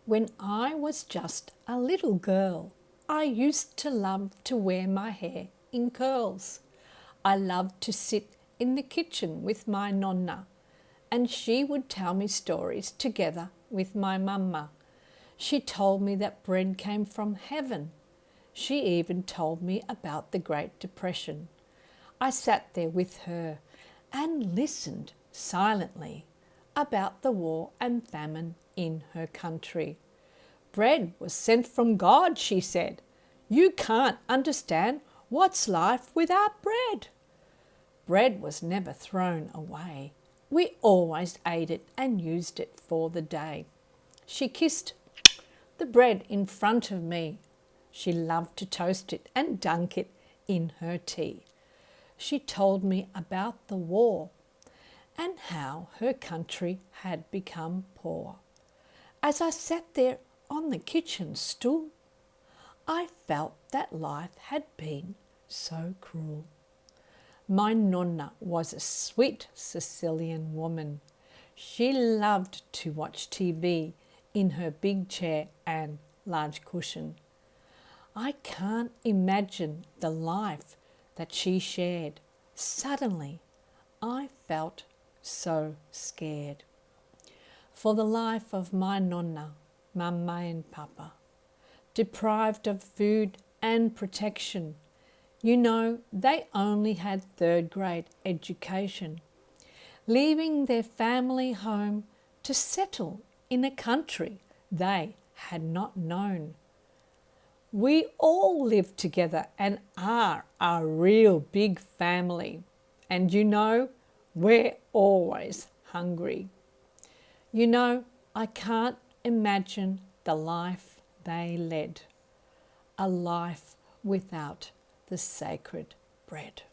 When I was just a little girl, I used to love to wear my hair in curls. I loved to sit in the kitchen with my nonna, and she would tell me stories together with my mumma. She told me that bread came from heaven. She even told me about the Great Depression. I sat there with her and listened silently about the war and famine in her country. Bread was sent from God, she said. You can't understand what's life without bread. Bread was never thrown away. We always ate it and used it for the day. She kissed the bread in front of me. She loved to toast it and dunk it in her tea. She told me about the war and how her country had become poor. As I sat there on the kitchen stool, I felt that life had been so cruel. My nonna was a sweet Sicilian woman. She loved to watch TV in her big chair and large cushion. I can't imagine the life that she shared. Suddenly, I felt so scared for the life of my nonna, mama and papa, deprived of food and protection. You know, they only had third-grade education, leaving their family home to settle in a country they had not known. We all live together and are a real big family. And you know, we're always hungry. You know, I can't imagine the life they led, a life without the sacred bread.